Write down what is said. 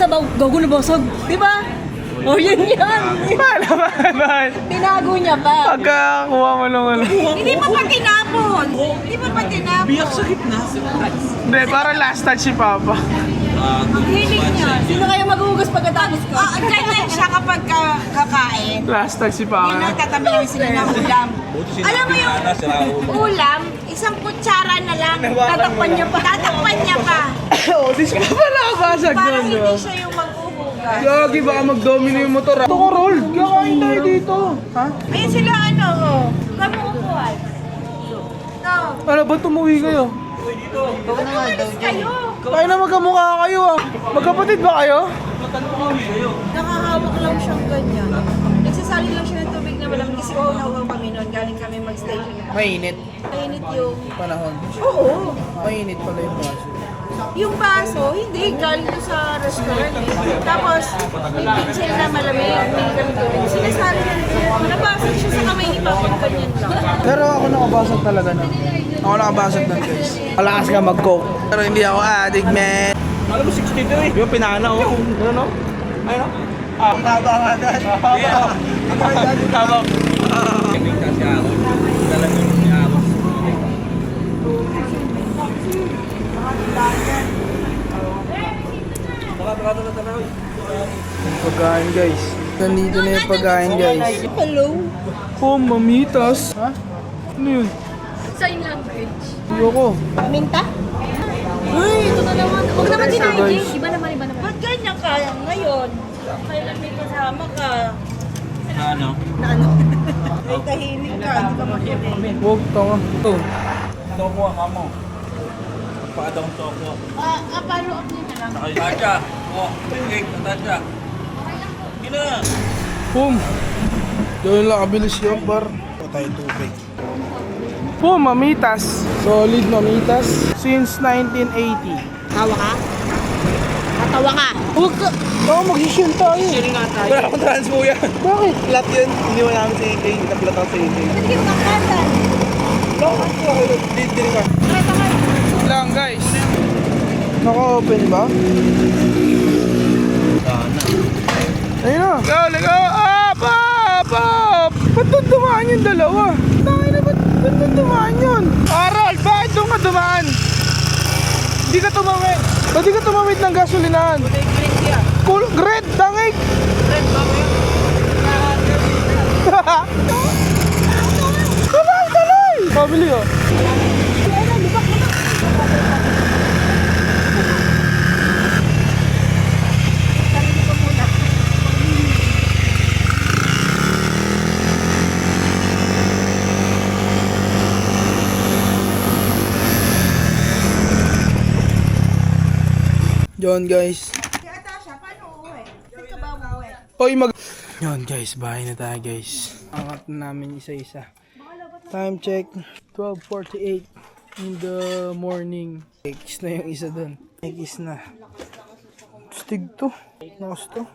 sabaw, gago na basag. Di ba? O, yun yan. Bakit? Tinago niya pa. Pagkakuha mo naman. Hindi mo pa tinapon. Hindi mo pa tinapon. Biyak sa gitna. Hindi, parang last touch si Papa. Ang hilig niya. Sino kaya maghuhugas pagkatapos ko? Ganyan siya kapag kakain. Last touch si Hindi Papa. na tatabi lang sila ng ulam. Alam mo yung ulam, isang kutsara na lang. Tatakpan niya pa. Tatakpan niya pa. Oo, di siya pa nakabasag Para doon. hindi siya yung maghuhugas. Gagi, baka mag-domino yung motor. Ito ko, roll. Kakain tayo dito. Ha? Ayun sila ano, oh. Kamukuhan. No. Ano ba tumuwi kayo? Umalis kayo. Kaya na magkamukha kayo ah. Magkapatid ba kayo? Nakahawak lang siyang ganyan. Nagsasali lang siya ng tubig na malamig kasi uhaw kami noon. Galing kami mag-station. Mainit. Mainit yung... Panahon. Oo. Mainit pala yung baso. Yung baso, hindi. Galing to sa restaurant eh. Tapos, yung kitchen na malamig. Hindi kami tubig. Sinasali na nabasag siya sa kamay ni Papa. Ganyan lang. Pero ako nakabasag talaga na. Ako nakabasag na guys. Malakas ka mag-coke. Pero hindi ako addict, man. Alam mo, 62 eh. Yung pinana oh. Ano no? Ayun oh. Ah, taba nga dad. Taba. Kasi ako. Talagang niya ako. Pagkain guys. Nandito na yung pagkain guys. Hello? Oh, mamitas. Ha? Ano yun? Sign language. Ayoko. Minta? Uy, ito na naman. Huwag naman Guys, din guys. Iba naman, iba naman. Ba't ganyan kaya ngayon? Kailan may kasama ka? Ano? Ay, tahimik ka. Hindi ka makinig. Huwag, tama. Ito. Toko ang amo. Paadong toko. Follow up niyo na lang. Ay, Tasha. Oh, cake na Tasha. Gina. Boom. Gawin lang, kabilis yun, bar. Patay tubig. Boom, mamitas. Solid mamitas. Since 1980. Tawa ka? Tatawa ka? Huwag ka. Baka mag-shishin tayo. Wala akong transpo yan. Bakit? Flat yun. Hindi mo namin sa AK. Napilat ako sa AK. Hindi mo kakasan. Hindi ka. Lang guys. Naka-open ba? Sana. Ayun na. Go, go! Up! Up! Up! Ba't doon dumaan yung dalawa? Tangin na, ba't doon dumaan yun? Aral, bakit doon ka dumaan? Hindi ka tumawid. Ba't di ka tumawid ng gasolinahan? Cool, red, dangig! Red, dangig? Tuloy, tuloy! Pabili oh. Yun guys. Kaya Tasha, paano uuwi? Saan ka ba umuwi? Oy mag... Yun guys, bahay na tayo guys. Angat na namin isa-isa. Time check, 12:48 in the morning. Kiss na yung isa dun. Kiss na. Stig to. Nakas to.